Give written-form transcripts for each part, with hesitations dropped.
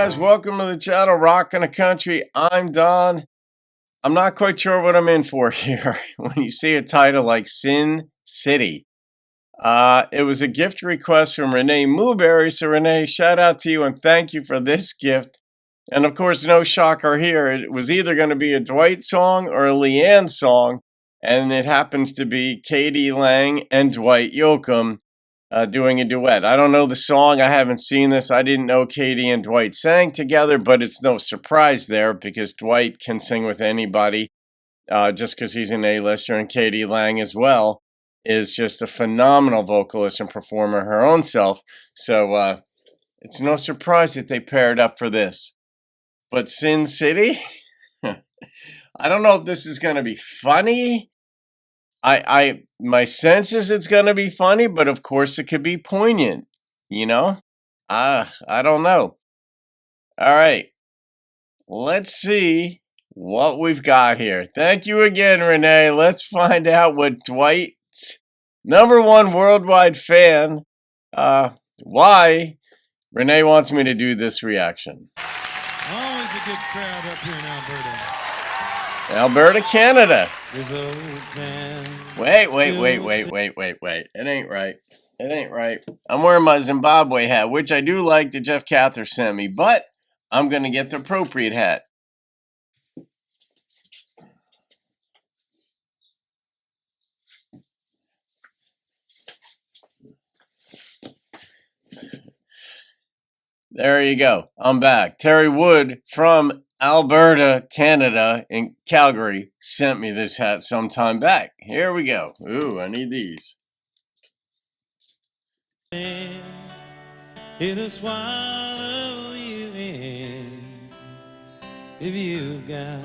guys? Welcome to the channel, Rockin' the Country. I'm Don. I'm not quite sure what I'm in for here when you see a title like Sin City. It was a gift request from Renee Mooberry. So Renee, shout out to you and thank you for this gift. And of course, no shocker here. It was either going to be a Dwight song or a Leanne song. And it happens to be Katie Lang and Dwight Yoakam doing a duet. I don't know the song. I haven't seen this. I didn't know Katie and Dwight sang together, but it's no surprise there because Dwight can sing with anybody just because he's an A-lister, and Katie Lang as well is just a phenomenal vocalist and performer her own self. So it's no surprise that they paired up for this. But Sin City? I don't know if this is going to be funny. My sense is it's going to be funny, but of course it could be poignant, you know? I don't know. All right. Let's see what we've got here. Thank you again, Renee. Let's find out what Dwight's #1 worldwide fan, why Renee wants me to do this reaction. Always a good crowd up here in Alberta. Alberta, Canada. Wait. It ain't right. It ain't right. I'm wearing my Zimbabwe hat, which I do like that Jeff Cather sent me, but I'm going to get the appropriate hat. There you go. I'm back. Terry Wood from Alberta, Canada, in Calgary, sent me this hat some time back. Here we go. Ooh, I need these. It'll swallow you in if you've got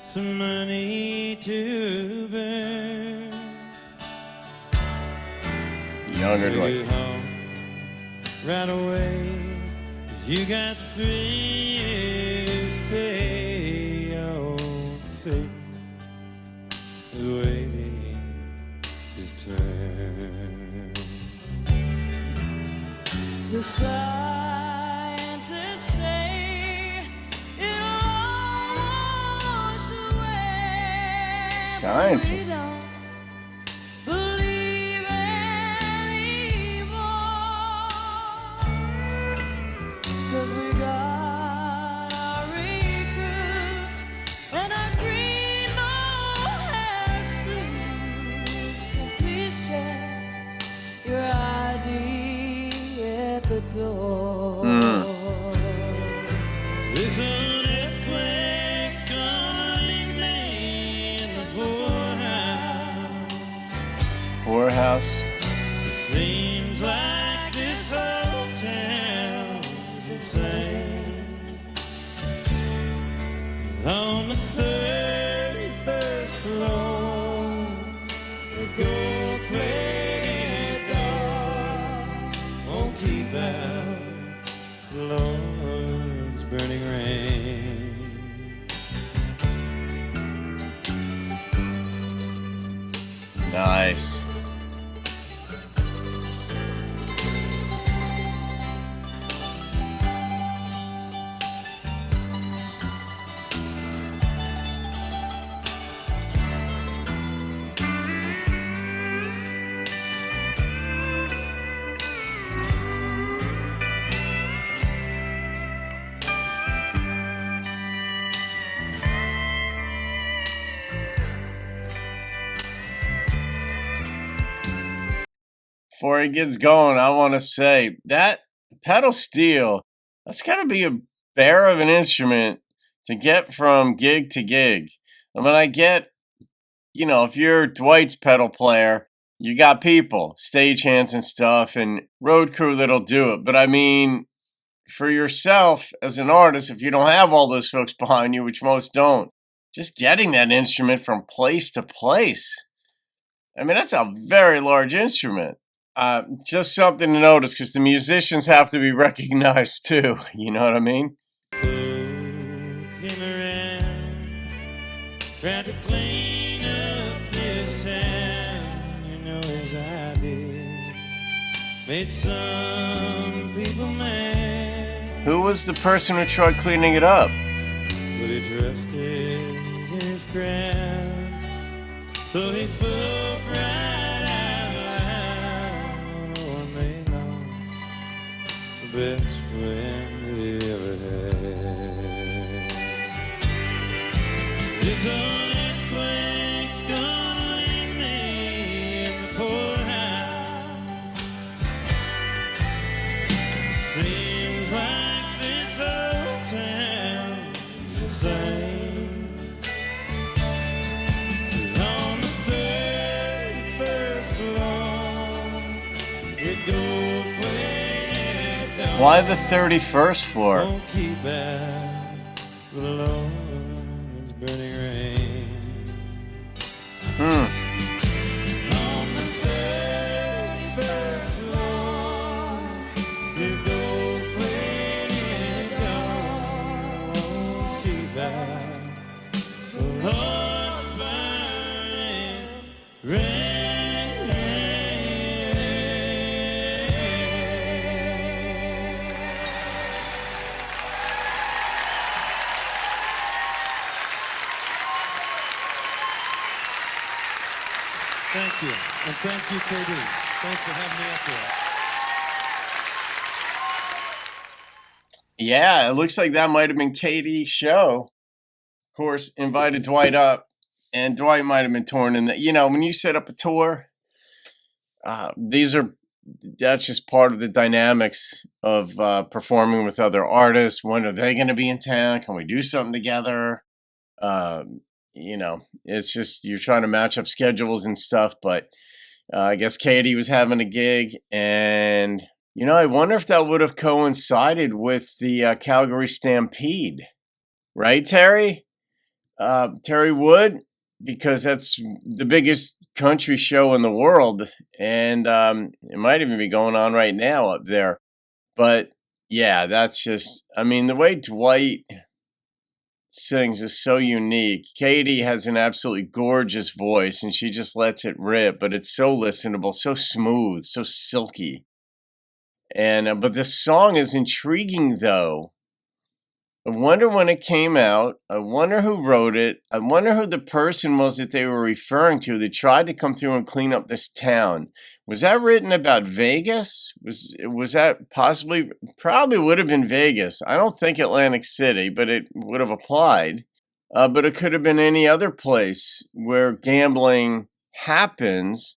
some money to burn. Younger Dwight. Right away. You got 3 years to pay. Oh, Satan is waiting his turn. The scientists say it'll wash away. Scientists. We got our recruits and our green mohair suits. So please check your ID at the door. This earthquake's gonna leave me in the poorhouse. Poorhouse. It seems like this hotel insane. On the 31st floor, the gold-plated door won't keep out the Lord's burning rain. Nice. Before he gets going, I want to say that pedal steel, that's got to be a bear of an instrument to get from gig to gig. I mean, I get, if you're Dwight's pedal player, you got people, stagehands and stuff, and road crew that'll do it. But I mean, for yourself as an artist, if you don't have all those folks behind you, which most don't, just getting that instrument from place to place. I mean, that's a very large instrument. Just something to notice because the musicians have to be recognized too. You know what I mean? Came around, tried to clean up this town, you know as I did. Made some people mad. Who was the person who tried cleaning it up? but he trusted his craft. So he spoke right out loud when they lost the best friend they ever had. This old earthquake's gonna leave me in the poorhouse. Seems like this old town's insane. On the 31st floor, it gold-plated door Why the 31st floor? won't keep out the Lord's burning rain. Hmm. On the 31st floor, your gold-plated door won't keep out the Lord's burning rain. Thank you. And thank you, KD. Thanks for having me up here. Yeah, it looks like that might have been Katie's show. Of course, invited Dwight up, and Dwight might have been torn in that. When you set up a tour, that's just part of the dynamics of performing with other artists. When are they going to be in town? Can we do something together? It's just you're trying to match up schedules and stuff. But I guess Katie was having a gig, and I wonder if that would have coincided with the Calgary Stampede, right, Terry? Terry Wood, because that's the biggest country show in the world, and it might even be going on right now up there. But yeah, that's just, the way Dwight sings is so unique. Katie has an absolutely gorgeous voice, and she just lets it rip, but it's so listenable, so smooth, so silky. And but this song is intriguing, though. I wonder when it came out. I wonder who wrote it. I wonder who the person was that they were referring to that tried to come through and clean up this town. Was that written about Vegas? Was that probably would have been Vegas. I don't think Atlantic City, but it would have applied. But it could have been any other place where gambling happens.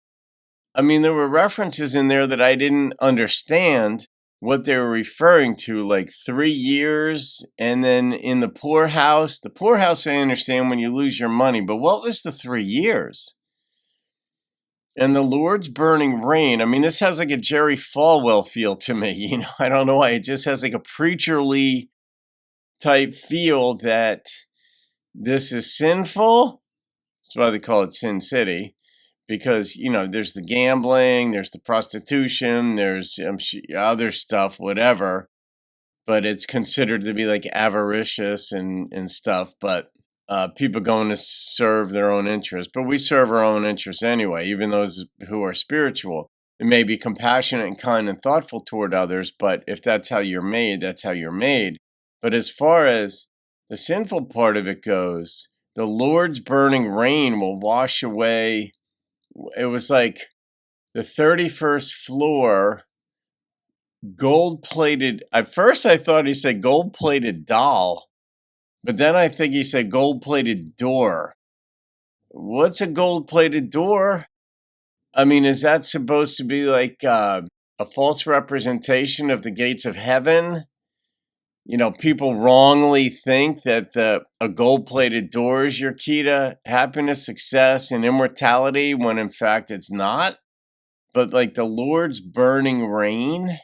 There were references in there that I didn't understand what they were referring to, like 3 years, and then in the poorhouse. The poorhouse, I understand when you lose your money, but what was the 3 years? And the Lord's burning rain. This has like a Jerry Falwell feel to me. I don't know why. It just has like a preacherly type feel that this is sinful. That's why they call it Sin City. Because, there's the gambling, there's the prostitution, there's other stuff, whatever. But it's considered to be like avaricious and stuff. But people going to serve their own interests. But we serve our own interests anyway, even those who are spiritual. It may be compassionate and kind and thoughtful toward others, but if that's how you're made, that's how you're made. But as far as the sinful part of it goes, the Lord's burning rain will wash away. It was like the 31st floor, gold-plated. At first, I thought he said gold-plated doll, but then I think he said gold-plated door. What's a gold-plated door? Is that supposed to be like a false representation of the gates of heaven? People wrongly think that a gold-plated door is your key to happiness, success, and immortality, when in fact it's not. But like the Lord's burning rain,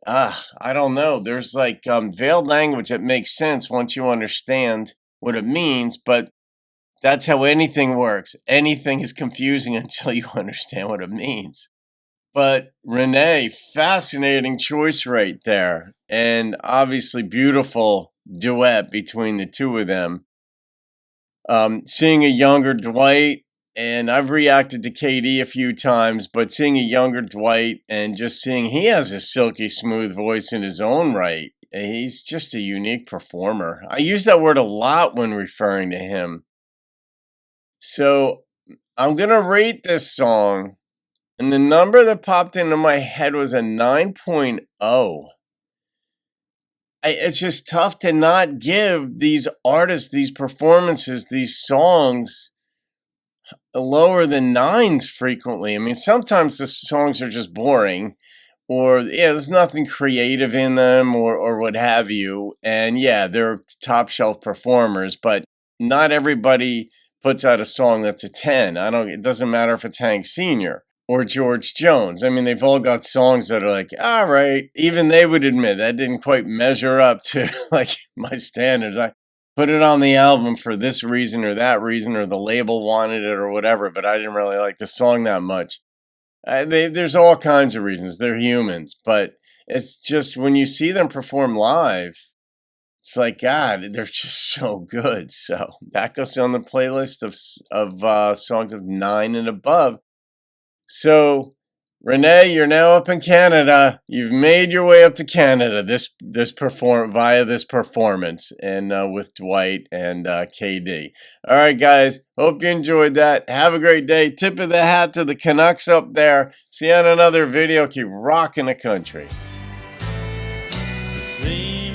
I don't know. There's like veiled language that makes sense once you understand what it means, but that's how anything works. Anything is confusing until you understand what it means. But Renee, fascinating choice right there. And obviously beautiful duet between the two of them. Seeing a younger Dwight, and I've reacted to KD a few times, but seeing a younger Dwight and just seeing he has a silky smooth voice in his own right. He's just a unique performer. I use that word a lot when referring to him. So I'm going to rate this song, and the number that popped into my head was a 9.0. It's just tough to not give these artists, these performances, these songs lower than nines frequently. I mean, sometimes the songs are just boring, or yeah, there's nothing creative in them, or what have you. And yeah, they're top shelf performers, but not everybody puts out a song that's a 10. It doesn't matter if it's Hank Sr. or George Jones. I mean, they've all got songs that are like, all right, even they would admit that didn't quite measure up to like my standards. I put it on the album for this reason or that reason, or the label wanted it or whatever, but I didn't really like the song that much. There's all kinds of reasons. They're humans, but it's just when you see them perform live, it's like, God, they're just so good. So that goes on the playlist of songs of 9 and above. So, Renee, you're now up in Canada. You've made your way up to Canada via this performance, and with Dwight and KD. All right, guys. Hope you enjoyed that. Have a great day. Tip of the hat to the Canucks up there. See you on another video. Keep rocking the country. See